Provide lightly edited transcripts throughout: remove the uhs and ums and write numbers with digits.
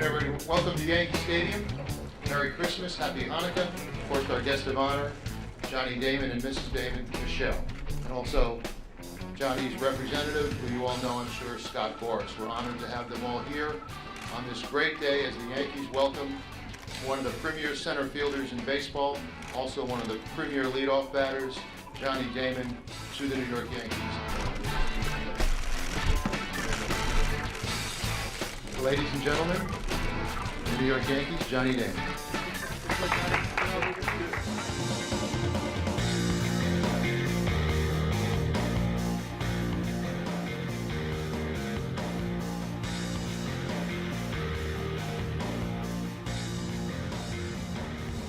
afternoon, everybody. Welcome to Yankee Stadium. Merry Christmas, Happy Hanukkah. Of course, our guest of honor, Johnny Damon and Mrs. Damon, Michelle. And also, Johnny's representative, who you all know, I'm sure, Scott Boras. We're honored to have them all here on this great day as the Yankees welcome one of the premier center fielders in baseball, also one of the premier leadoff batters, Johnny Damon, to the New York Yankees. Ladies and gentlemen, the New York Yankees, Johnny Damon.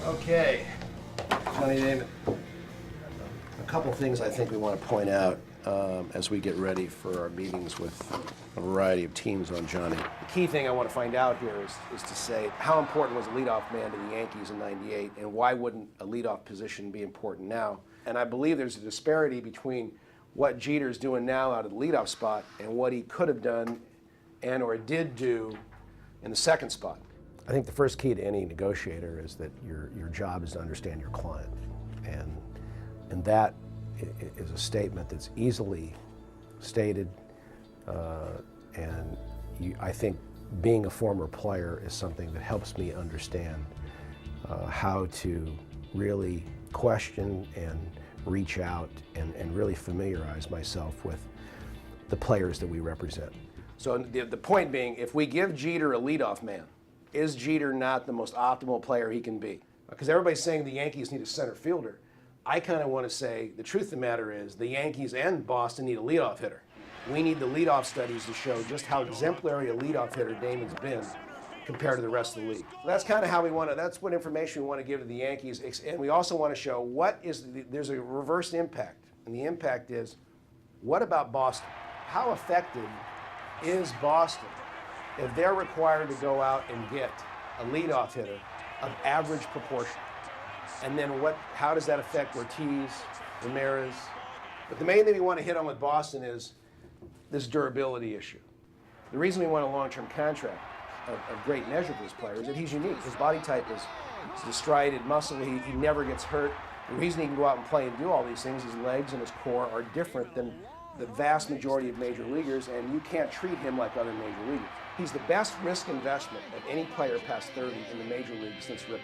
Okay, Johnny Damon. A couple things I think we want to point out as we get ready for our meetings with a variety of teams on Johnny. The key thing I want to find out here is to say how important was a leadoff man to the Yankees in '98, and why wouldn't a leadoff position be important now? And I believe there's a disparity between what Jeter's doing now out of the leadoff spot and what he could have done and or did do in the second spot. I think the first key to any negotiator is that your job is to understand your client, and that is a statement that's easily stated, and I think being a former player is something that helps me understand how to really question and reach out and really familiarize myself with the players that we represent. So the point being, if we give Jeter a leadoff man, is Jeter not the most optimal player he can be? Because everybody's saying the Yankees need a center fielder. I kind of want to say the truth of the matter is the Yankees and Boston need a leadoff hitter. We need the leadoff studies to show just how exemplary a leadoff hitter Damon's been compared to the rest of the league. That's kind of how we want to, that's what information we want to give to the Yankees. And we also want to show there's a reverse impact. And the impact is, what about Boston? How effective is Boston if they're required to go out and get a leadoff hitter of average proportion? And then how does that affect Ortiz, Ramirez? But the main thing we want to hit on with Boston is this durability issue. The reason we want a long-term contract of great measure for this player is that he's unique. His body type is destriated muscle. He never gets hurt. The reason he can go out and play and do all these things, his legs and his core are different than the vast majority of major leaguers, and you can't treat him like other major leaguers. He's the best risk investment of any player past 30 in the major league since Ripken.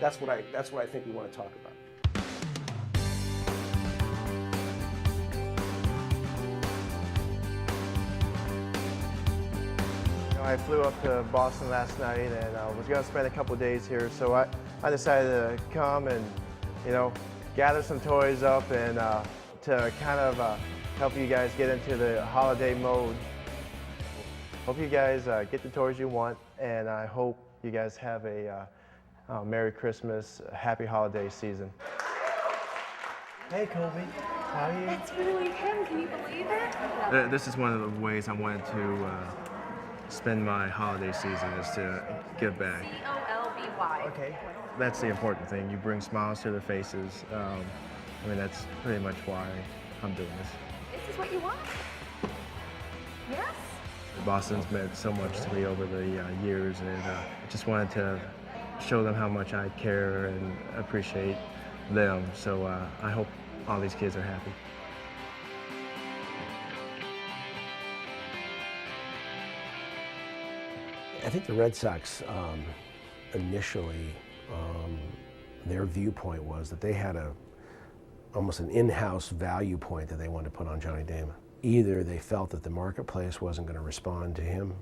That's what I think we want to talk about. I flew up to Boston last night and was going to spend a couple days here, so I decided to come and gather some toys up and to kind of help you guys get into the holiday mode. Hope you guys get the toys you want, and I hope you guys have a Merry Christmas, Happy Holiday season. Hey, Kobe, how are you? That's really him. Can you believe it? This is one of the ways I wanted to spend my holiday season, is to give back. C-O-L-B-Y. Okay. That's the important thing. You bring smiles to their faces. I mean, that's pretty much why I'm doing this. This is what you want? Yes? Boston's meant so much to me over the years, and I just wanted to show them how much I care and appreciate them. So I hope all these kids are happy. I think the Red Sox initially, their viewpoint was that they had almost an in-house value point that they wanted to put on Johnny Damon. Either they felt that the marketplace wasn't going to respond to him,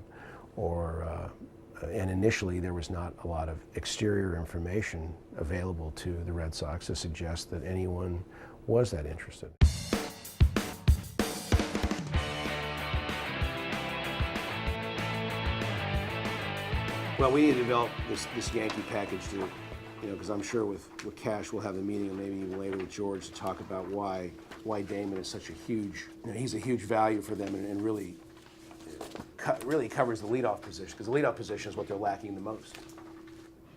and initially there was not a lot of exterior information available to the Red Sox to suggest that anyone was that interested. Well, we need to develop this Yankee package to, because I'm sure with Cash we'll have a meeting, and maybe even later with George, to talk about why Damon is such a huge, he's a huge value for them, and really covers the leadoff position, because the leadoff position is what they're lacking the most.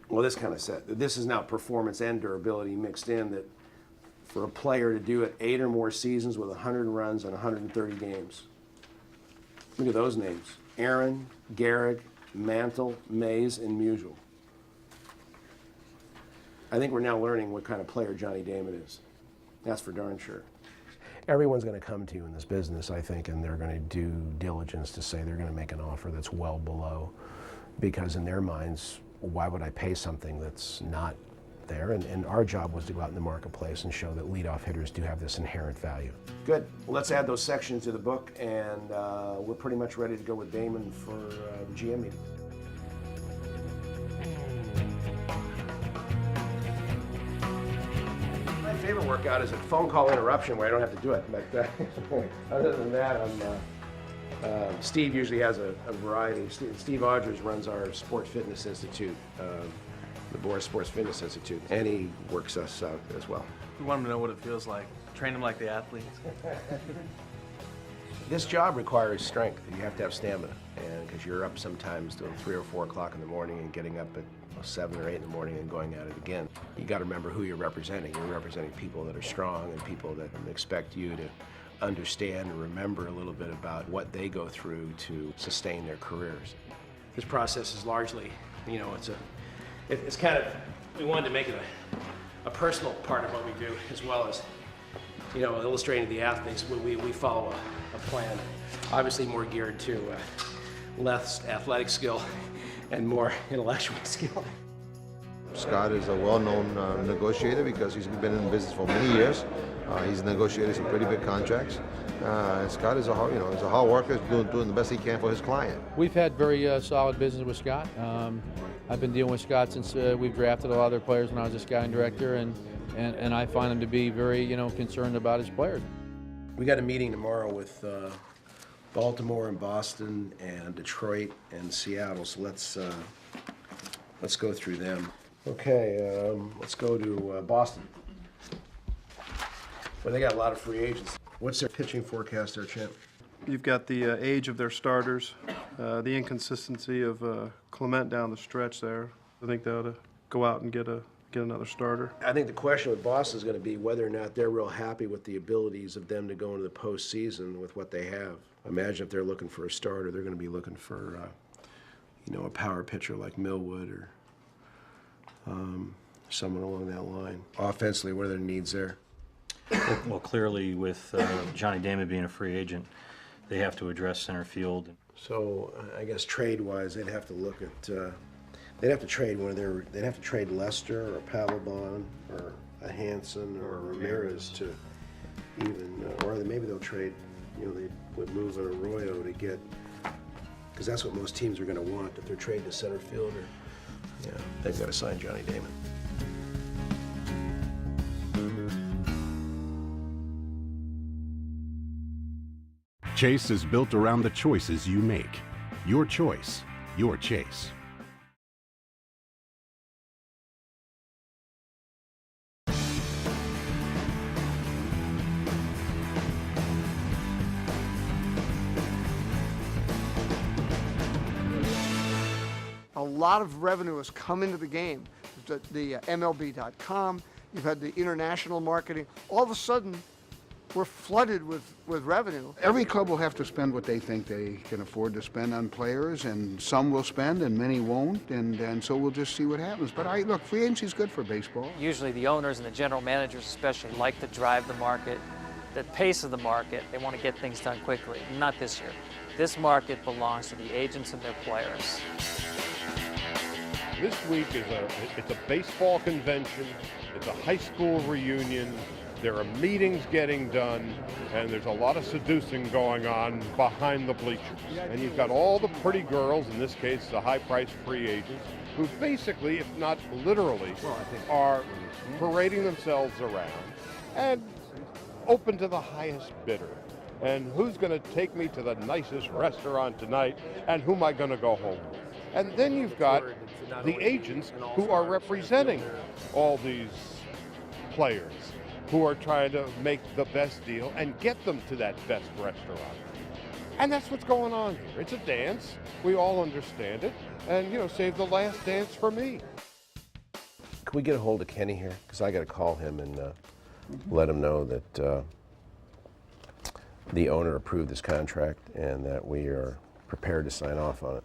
Well, this kind of said, this is now performance and durability mixed in, that for a player to do it 8 or more seasons with 100 runs and 130 games. Look at those names: Aaron, Gehrig, Mantle, Mays, and Musial. I think we're now learning what kind of player Johnny Damon is. That's for darn sure. Everyone's going to come to you in this business, I think, and they're going to do diligence to say they're going to make an offer that's well below, because in their minds, why would I pay something that's not there? And our job was to go out in the marketplace and show that leadoff hitters do have this inherent value. Good. Well, let's add those sections to the book, and we're pretty much ready to go with Damon for the GM meeting. My favorite workout is a phone call interruption where I don't have to do it. But other than that, Steve usually has a variety. Steve Odgers runs our Sports Fitness Institute, the Boris Sports Fitness Institute, and he works us out as well. We want them to know what it feels like. Train them like the athletes. This job requires strength. You have to have stamina, and because you're up sometimes till 3 or 4 o'clock in the morning and getting up at 7 or 8 in the morning and going at it again. You got to remember who you're representing. You're representing people that are strong and people that expect you to understand and remember a little bit about what they go through to sustain their careers. This process is largely, you know, it's kind of, we wanted to make it a personal part of what we do, as well as, you know, illustrating the athletes. We follow a plan, obviously more geared to less athletic skill and more intellectual skill. Scott is a well-known negotiator because he's been in business for many years. He's negotiated some pretty big contracts. And Scott is a hard worker, doing the best he can for his client. We've had very solid business with Scott. I've been dealing with Scott since we've drafted a lot of their players when I was a scouting director, and I find him to be very, concerned about his players. We got a meeting tomorrow with Baltimore and Boston and Detroit and Seattle, so let's go through them. Okay, let's go to Boston. Well, they got a lot of free agents. What's their pitching forecast there, Champ? You've got the age of their starters, the inconsistency of Clement down the stretch there. I think they ought to go out and get another starter. I think the question with Boston is going to be whether or not they're real happy with the abilities of them to go into the postseason with what they have. Imagine if they're looking for a starter, they're going to be looking for, a power pitcher like Millwood or someone along that line. Offensively, what are their needs there? Well, clearly with Johnny Damon being a free agent, they have to address center field. So I guess trade-wise, they'd have to look at, they'd have to trade they'd have to trade Lester or Pavlobon or a Hanson or Ramirez to even, or maybe they'll trade, they would move an Arroyo to get, because that's what most teams are going to want if they're trading a center fielder. Yeah, they've got to sign Johnny Damon. Chase is built around the choices you make. Your choice, your Chase. A lot of revenue has come into the game. The MLB.com, you've had the international marketing. All of a sudden, we're flooded with revenue. Every club will have to spend what they think they can afford to spend on players, and some will spend and many won't, and so we'll just see what happens. But look, free agency is good for baseball. Usually the owners and the general managers especially like to drive the market, the pace of the market. They want to get things done quickly. Not this year. This market belongs to the agents and their players. This week it's a baseball convention, it's a high school reunion, there are meetings getting done, and there's a lot of seducing going on behind the bleachers. And you've got all the pretty girls, in this case the high-priced free agents, who basically, if not literally, are parading themselves around and open to the highest bidder. And who's going to take me to the nicest restaurant tonight, and who am I going to go home with? And then you've got the agents who are representing all these players who are trying to make the best deal and get them to that best restaurant. And that's what's going on here. It's a dance. We all understand it. And, save the last dance for me. Can we get a hold of Kenny here? Because I got to call him and let him know that the owner approved this contract and that we are prepared to sign off on it.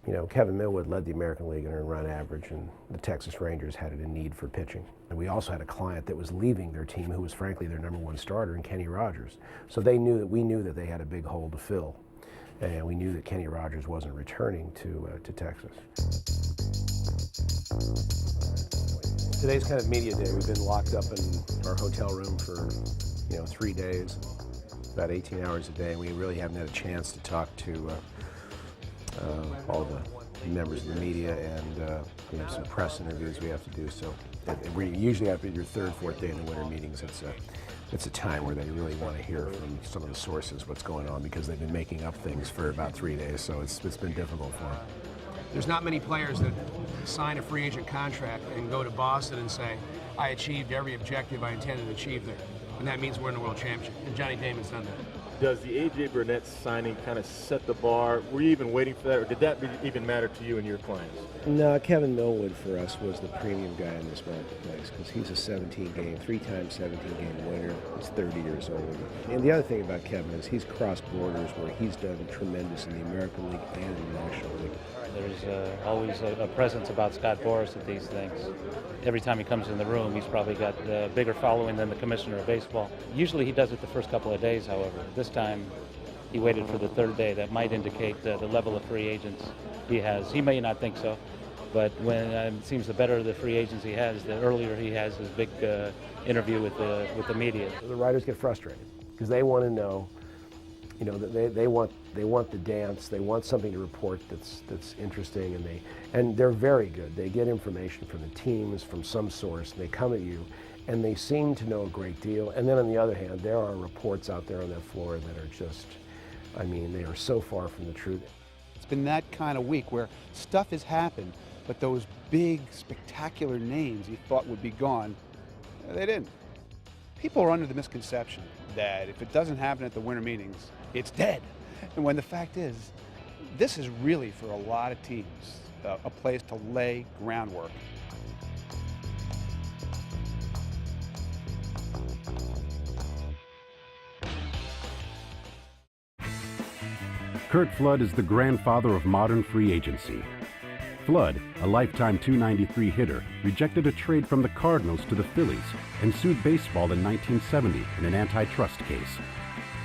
You know, Kevin Millwood led the American League in earned run average, and the Texas Rangers had a need for pitching. And we also had a client that was leaving their team who was frankly their #1 starter in Kenny Rogers. So we knew that they had a big hole to fill. And we knew that Kenny Rogers wasn't returning to Texas. Today's kind of media day. We've been locked up in our hotel room for 3 days, about 18 hours a day. We really haven't had a chance to talk to all the members of the media, and we have some press interviews we have to do. So we usually after your third, fourth day in the winter meetings, it's a time where they really want to hear from some of the sources what's going on, because they've been making up things for about 3 days, so it's been difficult for them. There's not many players that sign a free agent contract and go to Boston and say, I achieved every objective I intended to achieve there, and that means we're in the World Championship, and Johnny Damon's done that. Does the A.J. Burnett signing kind of set the bar? Were you even waiting for that, or did that even matter to you and your clients? No, Kevin Millwood for us was the premium guy in this marketplace, because he's a 3-time 17-game winner. He's 30 years old. And the other thing about Kevin is he's crossed borders where he's done tremendous in the American League and in the National League. There's always a presence about Scott Boras at these things. Every time he comes in the room, he's probably got a bigger following than the commissioner of baseball. Usually he does it the first couple of days, however. This time he waited for the third day. That might indicate the level of free agents he has. He may not think so, but when it seems the better the free agents he has, the earlier he has his big interview with the media. The writers get frustrated because they want to know, that they want the dance. They want something to report that's interesting, and they're very good. They get information from the teams, from some source. They come at you, and they seem to know a great deal. And then on the other hand, there are reports out there on that floor that are just, they are so far from the truth. It's been that kind of week where stuff has happened, but those big, spectacular names you thought would be gone, they didn't. People are under the misconception that if it doesn't happen at the winter meetings, it's dead. And when the fact is, this is really, for a lot of teams, a place to lay groundwork. Curt Flood is the grandfather of modern free agency. Flood, a lifetime .293 hitter, rejected a trade from the Cardinals to the Phillies and sued baseball in 1970 in an antitrust case.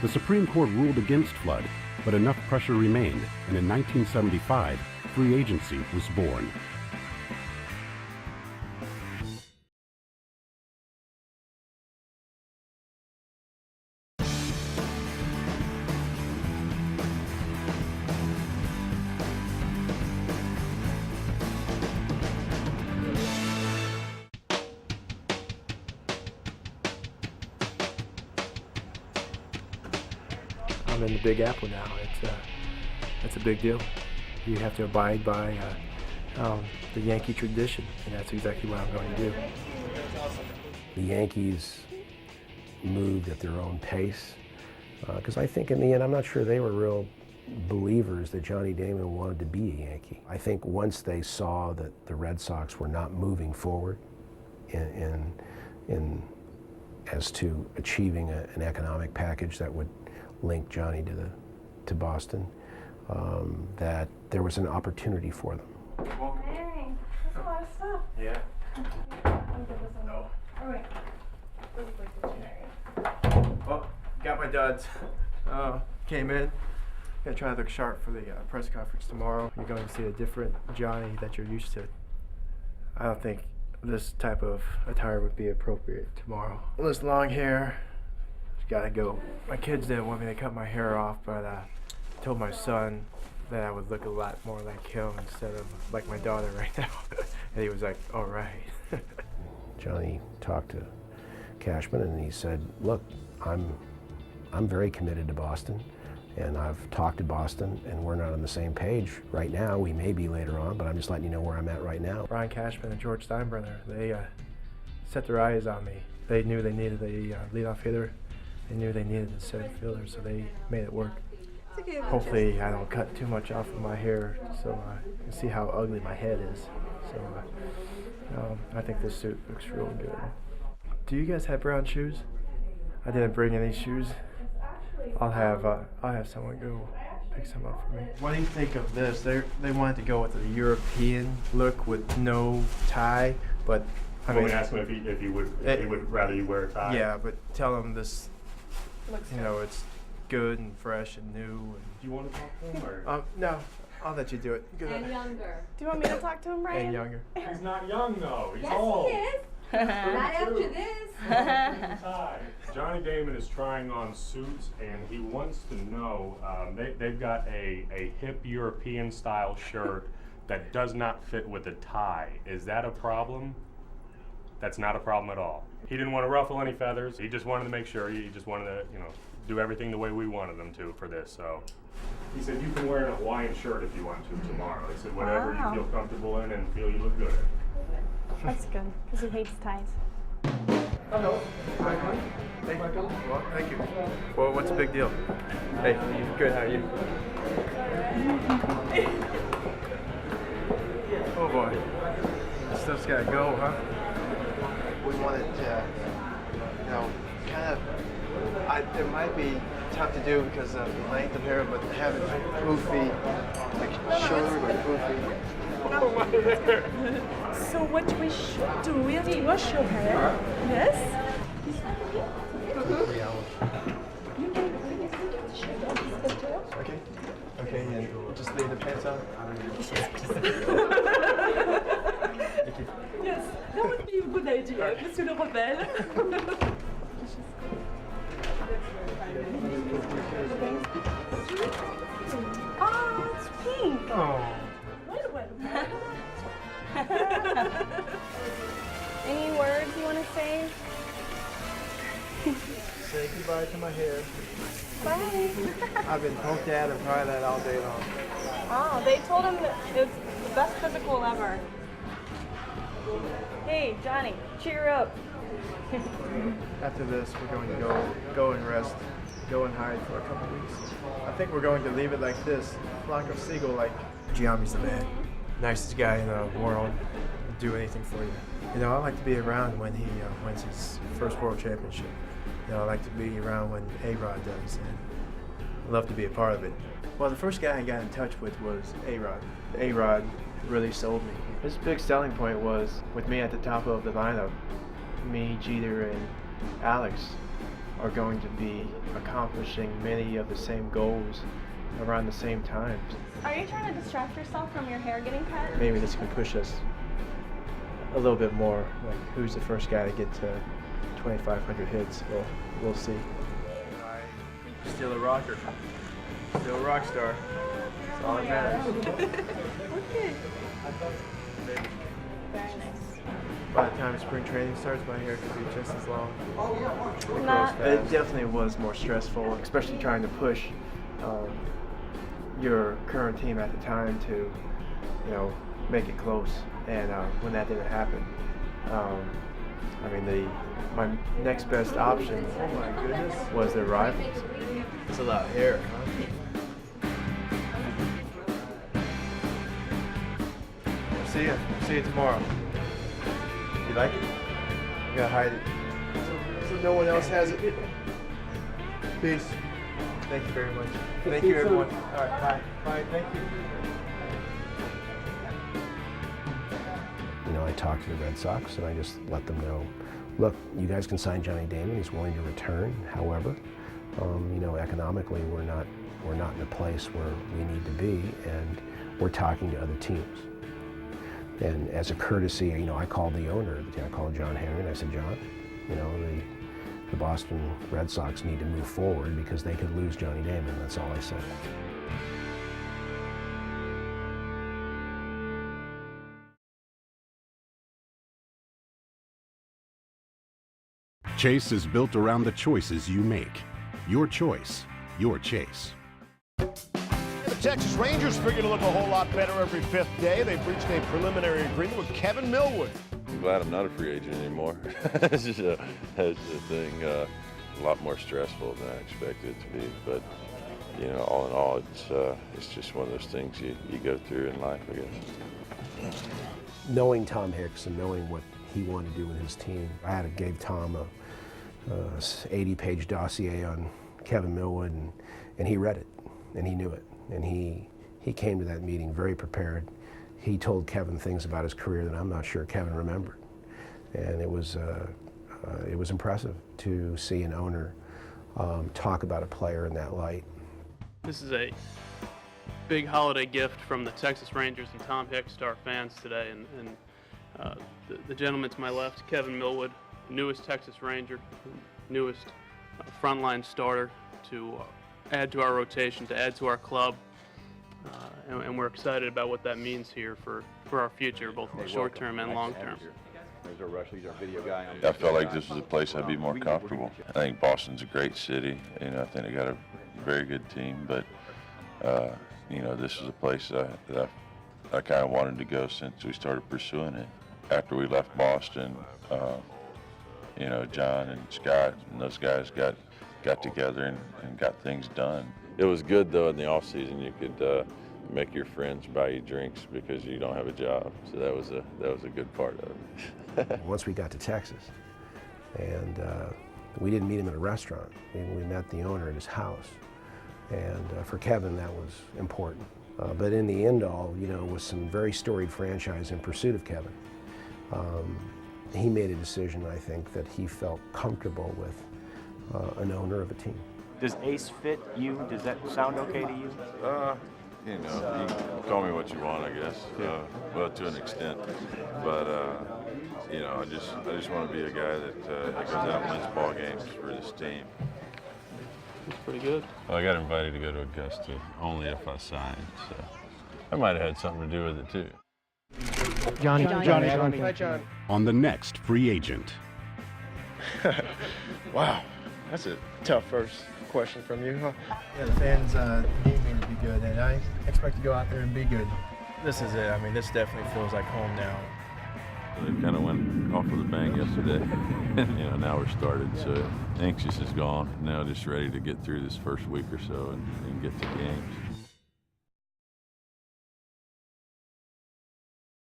The Supreme Court ruled against Flood, but enough pressure remained, and in 1975, free agency was born. I'm in the Big Apple now. It's a big deal. You have to abide by the Yankee tradition, and that's exactly what I'm going to do. The Yankees moved at their own pace, because I think in the end, I'm not sure they were real believers that Johnny Damon wanted to be a Yankee. I think once they saw that the Red Sox were not moving forward in as to achieving an economic package that would link Johnny to Boston, that there was an opportunity for them. Hey, that's a lot of stuff. Yeah. No. Oh, wait. Well, got my duds. Came in. Gonna try to look sharp for the press conference tomorrow. You're going to see a different Johnny that you're used to. I don't think this type of attire would be appropriate tomorrow. This long hair, gotta go. My kids didn't want me to cut my hair off, but I told my son that I would look a lot more like him instead of like my daughter right now. And he was like, all right. Johnny talked to Cashman and he said, look, I'm very committed to Boston, and I've talked to Boston, and we're not on the same page right now. We may be later on, but I'm just letting you know where I'm at right now. Brian Cashman and George Steinbrenner, they set their eyes on me. They knew they needed a leadoff hitter. They knew they needed a center fielder, so they made it work. Hopefully I don't cut too much off of my hair, so you can see how ugly my head is. So I think this suit looks real good. Do you guys have brown shoes? I didn't bring any shoes. I'll have someone go pick some up for me. What do you think of this? They wanted to go with a European look with no tie, but I mean, ask him if he would rather you wear a tie. Yeah, but tell him this. You know, it's good and fresh and new. And do you want to talk to him or? No, I'll let you do it. Good. And younger. Do you want me to talk to him, Ryan? And younger. He's not young though. He's Yes, old. he is. Not after this. Johnny Damon is trying on suits, and he wants to know, they've got a hip European style shirt that does not fit with a tie. Is that a problem? That's not a problem at all. He didn't want to ruffle any feathers. He just wanted to make sure, he just wanted to, do everything the way we wanted them to for this, so. He said you can wear an Hawaiian shirt if you want to tomorrow. He said whatever you feel comfortable in and feel you look good in. That's good, because he hates ties. Hello. Hey. Well, thank you. Well, what's the big deal? Hey, good, how are you? Oh boy. This stuff's gotta go, huh? We wanted to, kind of, it might be tough to do because of the length of hair, but having poofy, like short or poofy. So what we should do is wash your hair. Yes? Okay. Okay, and just leave the pants on? Yes, that would be a good idea, Monsieur le Rebelle. Oh, it's pink. Oh. Well. Any words you want to say? Say goodbye to my hair. Bye. I've been poked at and pried at all day long. Oh, they told him that it's the best physical ever. Hey, Johnny, cheer up. After this, we're going to go and rest, go and hide for a couple weeks. I think we're going to leave it like this, flock of seagull, like Giambi's the man, nicest guy in the world, do anything for you. I like to be around when he wins his first world championship. I like to be around when A-Rod does, and I love to be a part of it. Well, the first guy I got in touch with was A-Rod. A-Rod really sold me. His big selling point was, with me at the top of the lineup, me, Jeter, and Alex are going to be accomplishing many of the same goals around the same times. Are you trying to distract yourself from your hair getting cut? Maybe this can push us a little bit more, like who's the first guy to get to 2,500 hits. Well, we'll see. Still a rocker. Still a rock star. That's all that matters. Okay. Very nice. By the time spring training starts, my hair could be just as long. Not- It definitely was more stressful, especially trying to push your current team at the time to, make it close. And when that didn't happen, my next best option, oh my goodness, was their rivals. It's a lot of hair, huh? See you tomorrow. You like it? You gotta hide it. So no one else has it. Peace. Thank you very much. Thank you, everyone. All right, bye. Bye, thank you. I talked to the Red Sox and I just let them know, look, you guys can sign Johnny Damon. He's willing to return. However, economically, we're not in a place where we need to be, and we're talking to other teams. And as a courtesy, I called the owner. I called John Henry, and I said, John, the Boston Red Sox need to move forward because they could lose Johnny Damon. That's all I said. Chase is built around the choices you make. Your choice, your Chase. The Texas Rangers figure to look a whole lot better every fifth day. They've reached a preliminary agreement with Kevin Millwood. I'm glad I'm not a free agent anymore. It's just a thing, a lot more stressful than I expected it to be. But, all in all, it's just one of those things you go through in life, I guess. Knowing Tom Hicks and knowing what he wanted to do with his team, I gave Tom a 80-page dossier on Kevin Millwood, and he read it, and he knew it. And he came to that meeting very prepared. He told Kevin things about his career that I'm not sure Kevin remembered. And it was impressive to see an owner talk about a player in that light. This is a big holiday gift from the Texas Rangers and Tom Hicks to our fans today. And the gentleman to my left, Kevin Millwood, newest Texas Ranger, newest frontline starter to add to our rotation, to add to our club. And we're excited about what that means here for our future, both short term and long term. I felt like this was a place I'd be more comfortable. I think Boston's a great city. You know, I think they got a very good team, but you know, this is a place that I kind of wanted to go since we started pursuing it. After we left Boston, you know, John and Scott and those guys got together and got things done. It was good though in the off season. You could make your friends buy you drinks because you don't have a job. So that was a good part of it. Once we got to Texas, and we didn't meet him at a restaurant. We met the owner at his house, and for Kevin that was important. But in the end all, you know, with some very storied franchise in pursuit of Kevin, he made a decision, I think, that he felt comfortable with an owner of a team. Does Ace fit you? Does that sound okay to you? You know, you can call me what you want, I guess. Well, to an extent, but you know, I just want to be a guy that goes out and wins ball games for this team. That's pretty good. Well, I got invited to go to Augusta only if I signed, so I might have had something to do with it too. Johnny. Hi, John. On the next Free Agent. Wow, that's a tough first question from you, huh? Yeah, the fans need me to be good, and I expect to go out there and be good. This is it. I mean, this definitely feels like home now. They kind of went off with a bang yesterday. You know, now we're started, so anxious is gone. Now just ready to get through this first week or so and get to games.